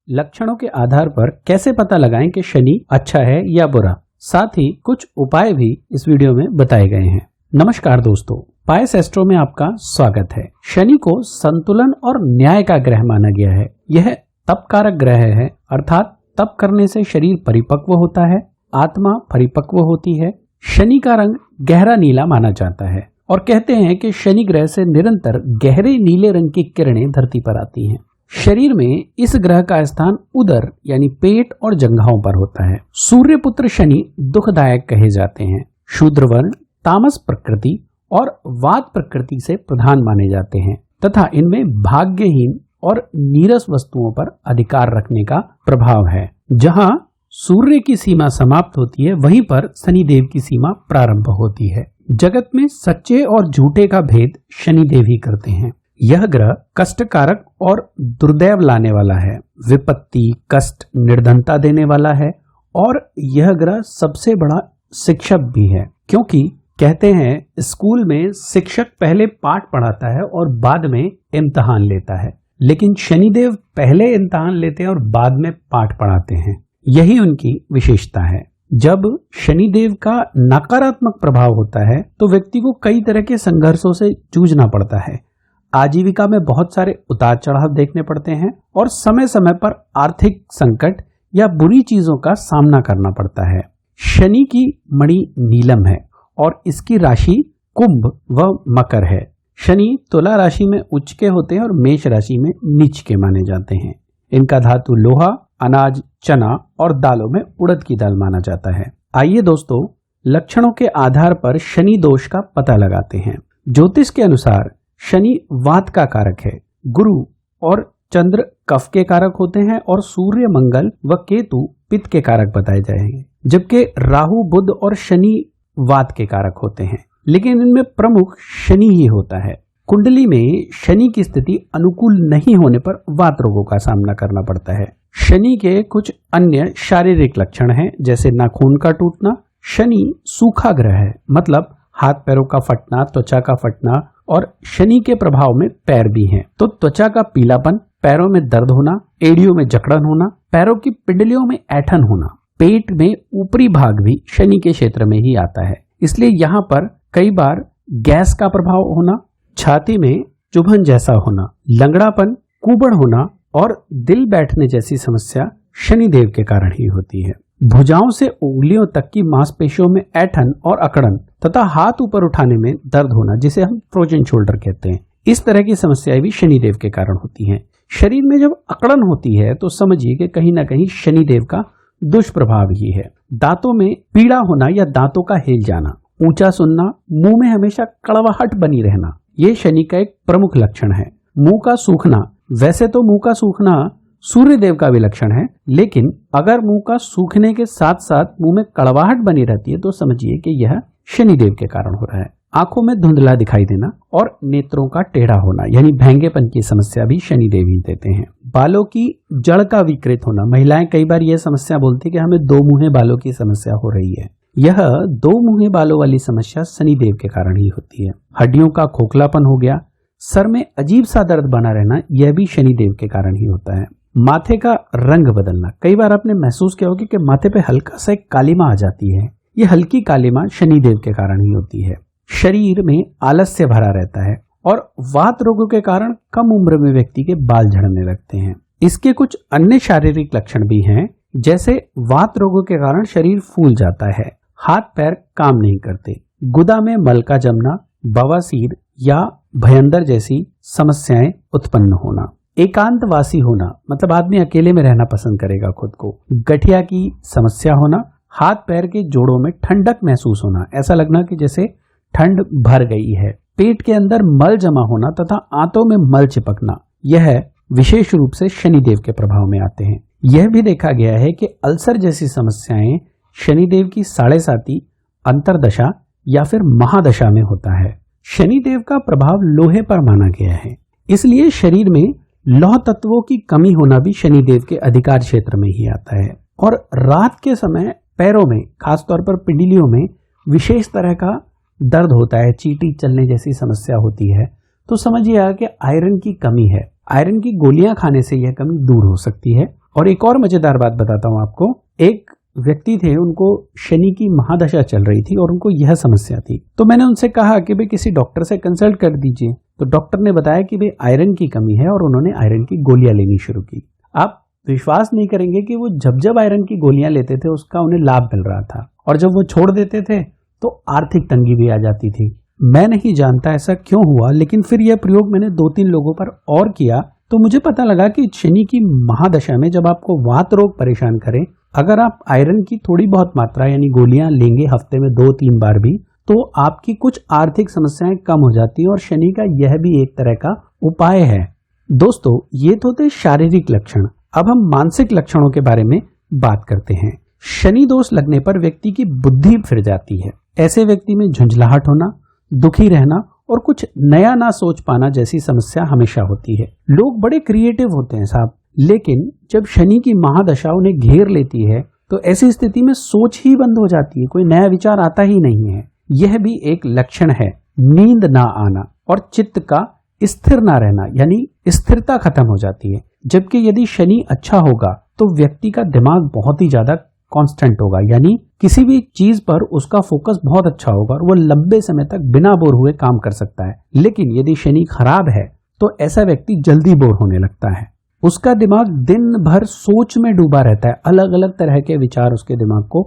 लक्षणों के आधार पर कैसे पता लगाएं कि शनि अच्छा है या बुरा, साथ ही कुछ उपाय भी इस वीडियो में बताए गए हैं। नमस्कार दोस्तों, पायस एस्ट्रो में आपका स्वागत है। शनि को संतुलन और न्याय का ग्रह माना गया है। यह तप कारक ग्रह है, अर्थात तप करने से शरीर परिपक्व होता है, आत्मा परिपक्व होती है। शनि का रंग गहरा नीला माना जाता है और कहते हैं कि शनि ग्रह से निरंतर गहरे नीले रंग की किरणें धरती पर आती हैं। शरीर में इस ग्रह का स्थान उदर यानी पेट और जंघाओं पर होता है। सूर्य पुत्र शनि दुखदायक कहे जाते हैं। शूद्र वर्ण तामस प्रकृति और वात प्रकृति से प्रधान माने जाते हैं तथा इनमें भाग्यहीन और नीरस वस्तुओं पर अधिकार रखने का प्रभाव है। जहां सूर्य की सीमा समाप्त होती है, वहीं पर शनिदेव की सीमा प्रारंभ होती है। जगत में सच्चे और झूठे का भेद शनिदेव ही करते हैं। यह ग्रह कष्टकारक और दुर्दैव लाने वाला है, विपत्ति, कष्ट, निर्धनता देने वाला है और यह ग्रह सबसे बड़ा शिक्षक भी है, क्योंकि कहते हैं स्कूल में शिक्षक पहले पाठ पढ़ाता है और बाद में इम्तिहान लेता है, लेकिन शनिदेव पहले इम्तिहान लेते हैं और बाद में पाठ पढ़ाते हैं। यही उनकी विशेषता है। जब शनिदेव का नकारात्मक प्रभाव होता है तो व्यक्ति को कई तरह के संघर्षों से जूझना पड़ता है। आजीविका में बहुत सारे उतार चढ़ाव देखने पड़ते हैं और समय समय पर आर्थिक संकट या बुरी चीजों का सामना करना पड़ता है। शनि की मणि नीलम है और इसकी राशि कुंभ व मकर है। शनि तुला राशि में उच्च के होते हैं और मेष राशि में नीच के माने जाते हैं। इनका धातु लोहा, अनाज, चना और दालों में उड़द की दाल माना जाता है। आइए दोस्तों, लक्षणों के आधार पर शनि दोष का पता लगाते हैं। ज्योतिष के अनुसार शनि वात का कारक है, गुरु और चंद्र कफ के कारक होते हैं और सूर्य, मंगल व केतु पित्त के कारक बताए जाएंगे, जबकि राहु, बुध और शनि वात के कारक होते हैं, लेकिन इनमें प्रमुख शनि ही होता है। कुंडली में शनि की स्थिति अनुकूल नहीं होने पर वात रोगों का सामना करना पड़ता है। शनि के कुछ अन्य शारीरिक लक्षण हैं, जैसे नाखून का टूटना। शनि सूखा ग्रह है, मतलब हाथ पैरों का फटना, त्वचा का फटना और शनि के प्रभाव में पैर भी हैं, तो त्वचा का पीलापन, पैरों में दर्द होना, एड़ियों में जकड़न होना, पैरों की पिंडलियों में ऐठन होना, पेट में ऊपरी भाग भी शनि के क्षेत्र में ही आता है, इसलिए यहाँ पर कई बार गैस का प्रभाव होना, छाती में चुभन जैसा होना, लंगड़ापन, कुबड़ होना और दिल बैठने जैसी समस्या शनिदेव के कारण ही होती है। भुजाओं से उंगलियों तक की मांसपेशियों में ऐठन और अकड़न तथा हाथ ऊपर उठाने में दर्द होना, जिसे हम फ्रोजन शोल्डर कहते हैं, इस तरह की समस्याएं भी शनिदेव के कारण होती हैं। शरीर में जब अकड़न होती है तो समझिए कि कहीं ना कहीं शनिदेव का दुष्प्रभाव ही है। दांतों में पीड़ा होना या दांतों का हिल जाना, ऊंचा सुनना, मुंह में हमेशा कड़वाहट बनी रहना, ये शनि का एक प्रमुख लक्षण है। मुंह का सूखना, वैसे तो मुंह का सूखना सूर्य देव का भी लक्षण है, लेकिन अगर मुंह का सूखने के साथ साथ मुंह में कड़वाहट बनी रहती है तो समझिए कि यह शनिदेव के कारण हो रहा है। आंखों में धुंधला दिखाई देना और नेत्रों का टेढ़ा होना यानी भेंगेपन की समस्या भी शनिदेव ही देते हैं। बालों की जड़ का विकृत होना, महिलाएं कई बार यह समस्या बोलती कि हमें दो मुंहे बालों की समस्या हो रही है। यह दो मुंहे बालों वाली समस्या शनिदेव के कारण ही होती है। हड्डियों का खोखलापन हो गया, सर में अजीब सा दर्द बना रहना, यह भी शनिदेव के कारण ही होता है। माथे का रंग बदलना, कई बार आपने महसूस किया होगा कि माथे पे हल्का सा एक कालिमा आ जाती है, यह हल्की कालिमा शनिदेव के कारण ही होती है। शरीर में आलस्य भरा रहता है और वात रोगों के कारण कम उम्र में व्यक्ति के बाल झड़ने लगते हैं। इसके कुछ अन्य शारीरिक लक्षण भी हैं, जैसे वात रोगों के कारण शरीर फूल जाता है, हाथ पैर काम नहीं करते, गुदा में मल का जमना, बवासीर या भयंदर जैसी समस्याएं उत्पन्न होना, एकांतवासी होना, मतलब आदमी अकेले में रहना पसंद करेगा खुद को, गठिया की समस्या होना, हाथ पैर के जोड़ों में ठंडक महसूस होना, ऐसा लगना कि जैसे ठंड भर गई है, पेट के अंदर मल जमा होना तथा आंतों में मल चिपकना, यह विशेष रूप से शनिदेव के प्रभाव में आते हैं। यह भी देखा गया है कि अल्सर जैसी समस्याएं शनिदेव की 7.5 अंतरदशा या फिर महादशा में होता है। शनिदेव का प्रभाव लोहे पर माना गया है, इसलिए शरीर में लौह तत्वों की कमी होना भी शनिदेव के अधिकार क्षेत्र में ही आता है। और रात के समय पैरों में, खासतौर पर पिंडलियों में विशेष तरह का दर्द होता है, चींटी चलने जैसी समस्या होती है, तो समझिए कि आयरन की कमी है। आयरन की गोलियां खाने से यह कमी दूर हो सकती है। और एक और मजेदार बात बताता हूं आपको। एक व्यक्ति थे, उनको शनि की महादशा चल रही थी और उनको यह समस्या थी। तो मैंने उनसे कहा कि भाई किसी डॉक्टर से कंसल्ट कर दीजिए। तो डॉक्टर ने बताया कि भाई आयरन की कमी है और उन्होंने आयरन की गोलियां लेनी शुरू की। आप विश्वास नहीं करेंगे कि वो जब आयरन की गोलियां लेते थे उसका उन्हें लाभ मिल रहा था, और जब वो छोड़ देते थे तो आर्थिक तंगी भी आ जाती थी। मैं नहीं जानता ऐसा क्यों हुआ, लेकिन फिर यह प्रयोग मैंने 2-3 लोगों पर और किया तो मुझे पता लगा कि शनि की महादशा में जब आपको वात रोग परेशान करे, अगर आप आयरन की थोड़ी बहुत मात्रा यानी गोलियां लेंगे हफ्ते में 2-3 बार भी, तो आपकी कुछ आर्थिक समस्याएं कम हो जाती है। और शनि का यह भी एक तरह का उपाय है। दोस्तों, ये तो थे शारीरिक लक्षण। अब हम मानसिक लक्षणों के बारे में बात करते हैं। शनि दोष लगने पर व्यक्ति की बुद्धि फिर जाती है। ऐसे व्यक्ति में झुंझलाहट होना, दुखी रहना और कुछ नया ना सोच पाना जैसी समस्या हमेशा होती है। लोग बड़े क्रिएटिव होते हैं साहब, लेकिन जब शनि की महादशा उन्हें घेर लेती है तो ऐसी स्थिति में सोच ही बंद हो जाती है, कोई नया विचार आता ही नहीं है। यह भी एक लक्षण है। नींद ना आना और चित्त का स्थिर ना रहना, यानी स्थिरता खत्म हो जाती है। जबकि यदि शनि अच्छा होगा तो व्यक्ति का दिमाग बहुत ही ज्यादा कांस्टेंट होगा, यानी किसी भी चीज पर उसका फोकस बहुत अच्छा होगा और वो लंबे समय तक बिना बोर हुए काम कर सकता है। लेकिन यदि शनि खराब है तो ऐसा व्यक्ति जल्दी बोर होने लगता है। उसका दिमाग दिन भर सोच में डूबा रहता है। अलग अलग तरह के विचार उसके दिमाग को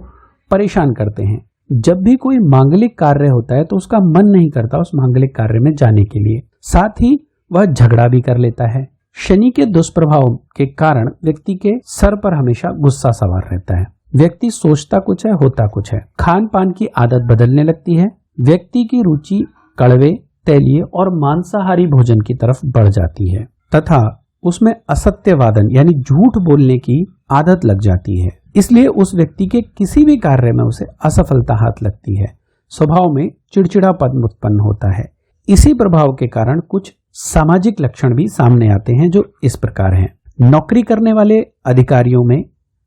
परेशान करते हैं। जब भी कोई मांगलिक कार्य होता है तो उसका मन नहीं करता उस मांगलिक कार्य में जाने के लिए। साथ ही वह झगड़ा भी कर लेता है। शनि के दुष्प्रभाव के कारण व्यक्ति के सर पर हमेशा गुस्सा सवार रहता है। व्यक्ति सोचता कुछ है, होता कुछ है। खान पान की आदत बदलने लगती है। व्यक्ति की रुचि कड़वे, तैलीय और मांसाहारी भोजन की तरफ बढ़ जाती है तथा उसमें असत्यवादन यानी झूठ बोलने की आदत लग जाती है। इसलिए उस व्यक्ति के किसी भी कार्य में उसे असफलता हाथ लगती है। स्वभाव में चिड़चिड़ापन उत्पन्न होता है। इसी प्रभाव के कारण कुछ सामाजिक लक्षण भी सामने आते हैं जो इस प्रकार हैं। नौकरी करने वाले अधिकारियों में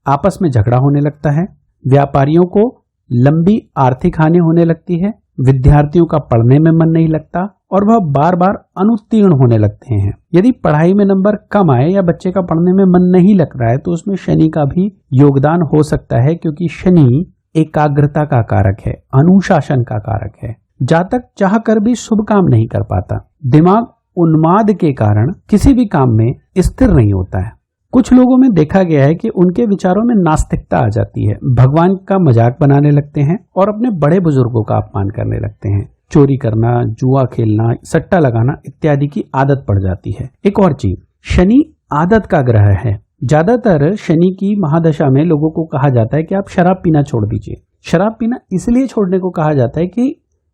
आपस में झगड़ा होने लगता है। व्यापारियों को लंबी आर्थिक हानि होने लगती है। विद्यार्थियों का पढ़ने में मन नहीं लगता और वह बार बार अनुत्तीर्ण होने लगते हैं। यदि पढ़ाई में नंबर कम आए या बच्चे का पढ़ने में मन नहीं लग रहा है तो उसमें शनि का भी योगदान हो सकता है, क्योंकि शनि एकाग्रता का कारक है, अनुशासन का कारक है। जातक चाह कर भी शुभ काम नहीं कर पाता। दिमाग उन्माद के कारण किसी भी काम में स्थिर नहीं होता है। कुछ लोगों में देखा गया है कि उनके विचारों में नास्तिकता आ जाती है। भगवान का मजाक बनाने लगते हैं और अपने बड़े बुजुर्गों का अपमान करने लगते हैं। चोरी करना, जुआ खेलना, सट्टा लगाना इत्यादि की आदत पड़ जाती है। एक और चीज, शनि आदत का ग्रह है। ज्यादातर शनि की महादशा में लोगों को कहा जाता है कि आप शराब पीना छोड़ दीजिए। शराब पीना इसलिए छोड़ने को कहा जाता है कि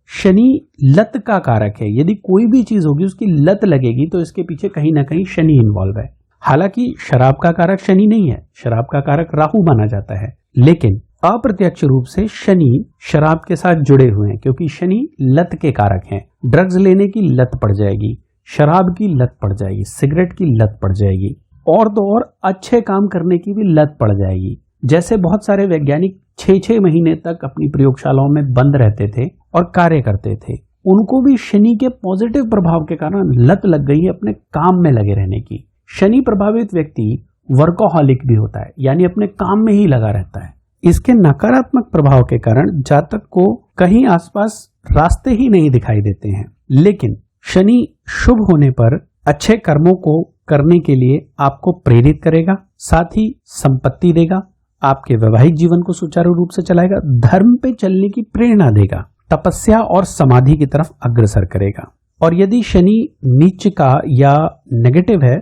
शनि लत का कारक है। यदि कोई भी चीज होगी उसकी लत लगेगी तो इसके पीछे कहीं ना कहीं शनि इन्वॉल्व है। हालांकि शराब का कारक शनि नहीं है, शराब का कारक राहु माना जाता है, लेकिन अप्रत्यक्ष रूप से शनि शराब के साथ जुड़े हुए हैं, क्योंकि शनि लत के कारक हैं। ड्रग्स लेने की लत पड़ जाएगी, शराब की लत पड़ जाएगी, सिगरेट की लत पड़ जाएगी, और तो और अच्छे काम करने की भी लत पड़ जाएगी। जैसे बहुत सारे वैज्ञानिक 6-6 महीने तक अपनी प्रयोगशालाओं में बंद रहते थे और कार्य करते थे, उनको भी शनि के पॉजिटिव प्रभाव के कारण लत लग गई है अपने काम में लगे रहने की। शनि प्रभावित व्यक्ति वर्कोहॉलिक भी होता है, यानी अपने काम में ही लगा रहता है। इसके नकारात्मक प्रभाव के कारण जातक को कहीं आसपास रास्ते ही नहीं दिखाई देते हैं। लेकिन शनि शुभ होने पर अच्छे कर्मों को करने के लिए आपको प्रेरित करेगा, साथ ही संपत्ति देगा, आपके वैवाहिक जीवन को सुचारू रूप से चलाएगा, धर्म पे चलने की प्रेरणा देगा, तपस्या और समाधि की तरफ अग्रसर करेगा। और यदि शनि नीच का या नेगेटिव है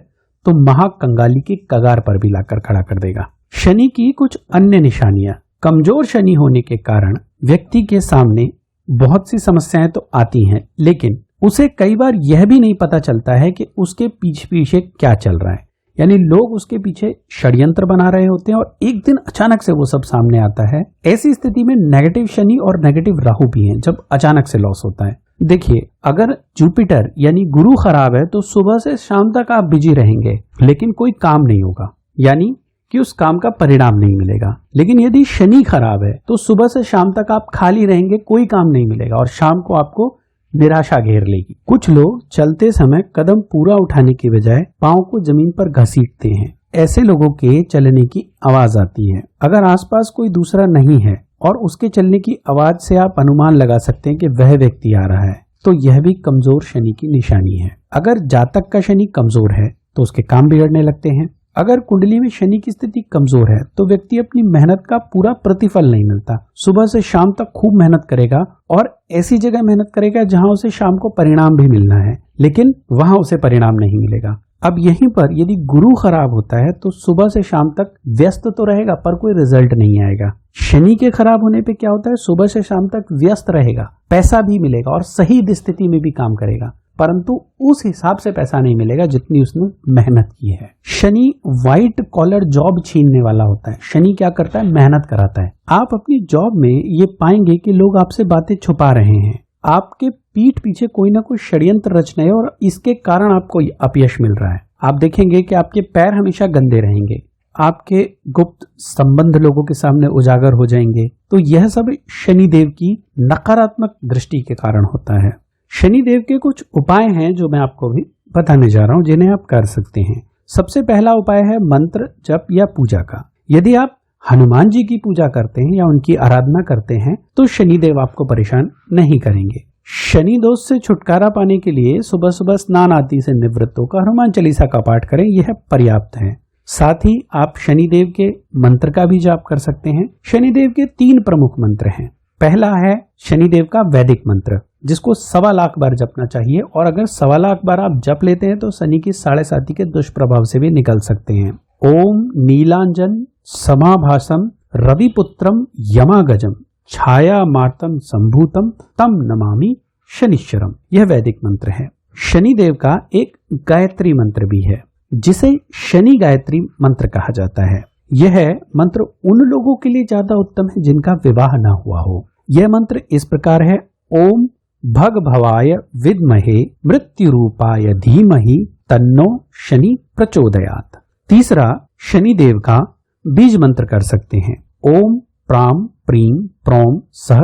तो महाकंगाली की कगार पर भी लाकर खड़ा कर देगा। शनि की कुछ अन्य निशानियां, कमजोर शनि होने के कारण व्यक्ति के सामने बहुत सी समस्याएं तो आती हैं, लेकिन उसे कई बार यह भी नहीं पता चलता है कि उसके पीछे पीछे क्या चल रहा है। यानी लोग उसके पीछे षड्यंत्र बना रहे होते हैं और एक दिन अचानक से वो सब सामने आता है। ऐसी स्थिति में नेगेटिव शनि और नेगेटिव राहु भी हैं, जब अचानक से लॉस होता है। देखिए, अगर जुपिटर यानी गुरु खराब है तो सुबह से शाम तक आप बिजी रहेंगे, लेकिन कोई काम नहीं होगा, यानी कि उस काम का परिणाम नहीं मिलेगा। लेकिन यदि शनि खराब है तो सुबह से शाम तक आप खाली रहेंगे, कोई काम नहीं मिलेगा और शाम को आपको निराशा घेर लेगी। कुछ लोग चलते समय कदम पूरा उठाने की बजाय पांव को जमीन पर घसीटते हैं। ऐसे लोगों के चलने की आवाज आती है। अगर आसपास कोई दूसरा नहीं है और उसके चलने की आवाज से आप अनुमान लगा सकते हैं कि वह व्यक्ति आ रहा है, तो यह भी कमजोर शनि की निशानी है। अगर जातक का शनि कमजोर है तो उसके काम बिगड़ने लगते हैं। अगर कुंडली में शनि की स्थिति कमजोर है तो व्यक्ति अपनी मेहनत का पूरा प्रतिफल नहीं मिलता। सुबह से शाम तक खूब मेहनत करेगा और ऐसी जगह मेहनत करेगा जहां उसे शाम को परिणाम भी मिलना है, लेकिन वहां उसे परिणाम नहीं मिलेगा। अब यहीं पर यदि गुरु खराब होता है तो सुबह से शाम तक व्यस्त तो रहेगा पर कोई रिजल्ट नहीं आएगा। शनि के खराब होने पे क्या होता है, सुबह से शाम तक व्यस्त रहेगा, पैसा भी मिलेगा और सही स्थिति में भी काम करेगा, परंतु उस हिसाब से पैसा नहीं मिलेगा जितनी उसने मेहनत की है। शनि व्हाइट कॉलर जॉब छीनने वाला होता है। शनि क्या करता है, मेहनत कराता है। आप अपनी जॉब में ये पाएंगे कि लोग आपसे बातें छुपा रहे हैं, आपके पीठ पीछे कोई ना कोई षड्यंत्र रच रहे हैं और इसके कारण आपको अपयश मिल रहा है। आप देखेंगे कि आपके पैर हमेशा गंदे रहेंगे, आपके गुप्त संबंध लोगों के सामने उजागर हो जाएंगे। तो यह सब शनिदेव की नकारात्मक दृष्टि के कारण होता है। शनिदेव के कुछ उपाय हैं जो मैं आपको भी बताने जा रहा हूं, जिन्हें आप कर सकते हैं। सबसे पहला उपाय है मंत्र जप या पूजा का। यदि आप हनुमान जी की पूजा करते हैं या उनकी आराधना करते हैं तो शनिदेव आपको परेशान नहीं करेंगे। शनि दोष से छुटकारा पाने के लिए सुबह सुबह स्नान आदि से निवृत्त होकर हनुमान चालीसा का पाठ करें, यह पर्याप्त है। साथ ही आप शनिदेव के मंत्र का भी जाप कर सकते हैं। शनिदेव के 3 प्रमुख मंत्र हैं। पहला है शनिदेव का वैदिक मंत्र, जिसको 1.25 लाख बार जपना चाहिए, और अगर 1.25 लाख बार आप जप लेते हैं तो शनि की 7.5 के दुष्प्रभाव से भी निकल सकते हैं। ओम नीलांजन समाभासम रविपुत्रम यमागजम छाया मार्तम संभूतम तम नमामि शनिश्चरम, यह वैदिक मंत्र है। शनिदेव का एक गायत्री मंत्र भी है जिसे शनि गायत्री मंत्र कहा जाता है। यह मंत्र उन लोगों के लिए ज्यादा उत्तम है जिनका विवाह ना हुआ हो। यह मंत्र इस प्रकार है, ओम भग भवाय विद्महे मृत्यु रूपाय धीमहि तन्नो शनि प्रचोदयात्। तीसरा शनिदेव का बीज मंत्र कर सकते हैं, ओम प्राम प्रीम प्रोम सह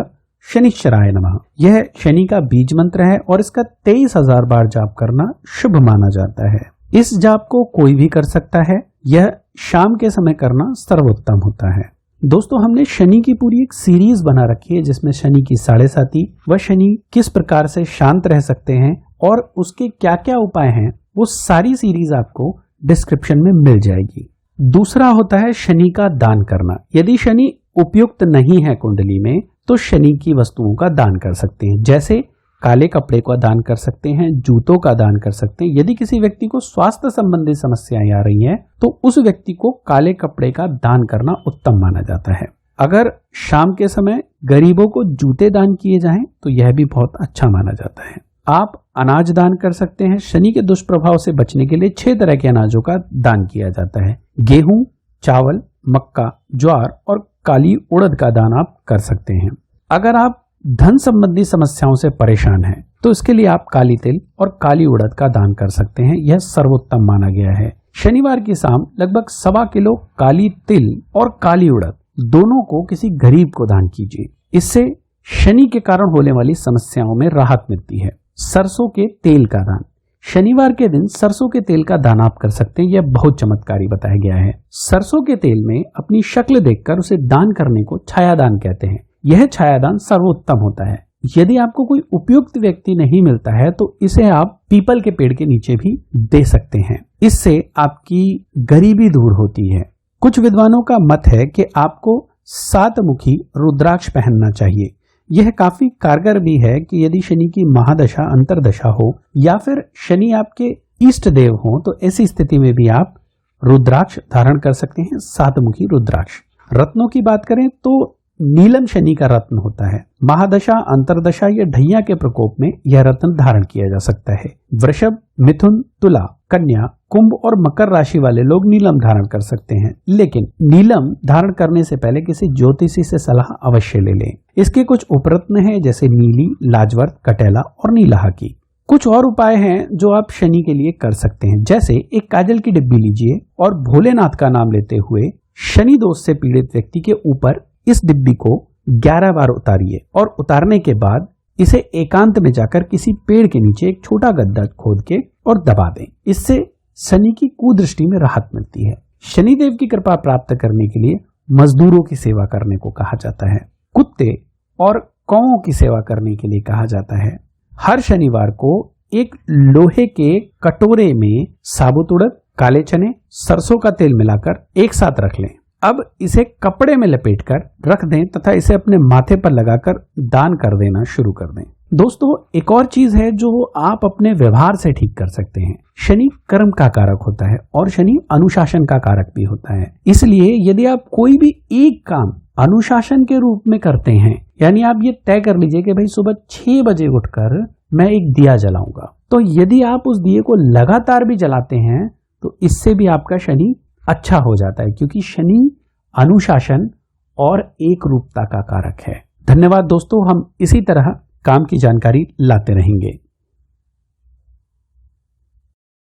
शनिश्चराय नमः। यह शनि का बीज मंत्र है और इसका 23,000 बार जाप करना शुभ माना जाता है। इस जाप को कोई भी कर सकता है, यह शाम के समय करना सर्वोत्तम होता है। दोस्तों, हमने शनि की पूरी एक सीरीज बना रखी है जिसमें शनि की 7.5 व शनि किस प्रकार से शांत रह सकते हैं और उसके क्या क्या उपाय हैं, वो सारी सीरीज आपको डिस्क्रिप्शन में मिल जाएगी। दूसरा होता है शनि का दान करना। यदि शनि उपयुक्त नहीं है कुंडली में तो शनि की वस्तुओं का दान कर सकते हैं, जैसे काले कपड़े का दान कर सकते हैं, जूतों का दान कर सकते हैं। यदि किसी व्यक्ति को स्वास्थ्य संबंधी समस्याएं आ रही हैं तो उस व्यक्ति को काले कपड़े का दान करना उत्तम माना जाता है। अगर शाम के समय गरीबों को जूते दान किए जाएं तो यह भी बहुत अच्छा माना जाता है। आप अनाज दान कर सकते हैं। शनि के दुष्प्रभाव से बचने के लिए 6 तरह के अनाजों का दान किया जाता है। गेहूं, चावल, मक्का, ज्वार और काली उड़द का दान आप कर सकते हैं। अगर आप धन संबंधी समस्याओं से परेशान हैं तो इसके लिए आप काली तिल और काली उड़द का दान कर सकते हैं, यह सर्वोत्तम माना गया है। शनिवार की शाम लगभग 1.25 किलो काली तिल और काली उड़द दोनों को किसी गरीब को दान कीजिए। इससे शनि के कारण होने वाली समस्याओं में राहत मिलती है। सरसों के तेल का दान, शनिवार के दिन सरसों के तेल का दान आप कर सकते हैं, यह बहुत चमत्कारी बताया गया है। सरसों के तेल में अपनी शक्ल देखकर उसे दान करने को छायादान कहते हैं। यह छायादान सर्वोत्तम होता है। यदि आपको कोई उपयुक्त व्यक्ति नहीं मिलता है तो इसे आप पीपल के पेड़ के नीचे भी दे सकते हैं। इससे आपकी गरीबी दूर होती है। कुछ विद्वानों का मत है कि आपको 7 मुखी रुद्राक्ष पहनना चाहिए। यह काफी कारगर भी है कि यदि शनि की महादशा अंतरदशा हो या फिर शनि आपके इष्ट देव हो तो ऐसी स्थिति में भी आप रुद्राक्ष धारण कर सकते हैं, 7 मुखी रुद्राक्ष। रत्नों की बात करें तो नीलम शनि का रत्न होता है। महादशा, अंतरदशा या ढैया के प्रकोप में यह रत्न धारण किया जा सकता है। वृषभ, मिथुन, तुला, कन्या, कुंभ और मकर राशि वाले लोग नीलम धारण कर सकते हैं, लेकिन नीलम धारण करने से पहले किसी ज्योतिषी से सलाह अवश्य ले लें। इसके कुछ उपरत्न हैं जैसे नीली, लाजवर्त, कटेला और नीलाहा की। कुछ और उपाय हैं जो आप शनि के लिए कर सकते हैं, जैसे एक काजल की डिब्बी लीजिए और भोलेनाथ का नाम लेते हुए शनि दोष से पीड़ित व्यक्ति के ऊपर इस डिब्बी को 11 बार उतारिए और उतारने के बाद इसे एकांत में जाकर किसी पेड़ के नीचे एक छोटा गड्ढा खोद के और दबा दें। इससे शनि की कुदृष्टि में राहत मिलती है। शनिदेव की कृपा प्राप्त करने के लिए मजदूरों की सेवा करने को कहा जाता है। कुत्ते और कौओं की सेवा करने के लिए कहा जाता है। हर शनिवार को एक लोहे के कटोरे में साबुत उड़द, काले चने, सरसों का तेल मिलाकर एक साथ रख लें। अब इसे कपड़े में लपेटकर रख दें तथा इसे अपने माथे पर लगाकर दान कर देना शुरू कर दें। दोस्तों, एक और चीज है जो आप अपने व्यवहार से ठीक कर सकते हैं। शनि कर्म का कारक होता है और शनि अनुशासन का कारक भी होता है। इसलिए यदि आप कोई भी एक काम अनुशासन के रूप में करते हैं, यानी आप ये तय कर लीजिए कि भाई सुबह 6 बजे उठकर मैं एक दिया जलाऊंगा, तो यदि आप उस दिए को लगातार भी जलाते हैं तो इससे भी आपका शनि अच्छा हो जाता है, क्योंकि शनि अनुशासन और एक रूपता का कारक है। धन्यवाद दोस्तों, हम इसी तरह काम की जानकारी लाते रहेंगे।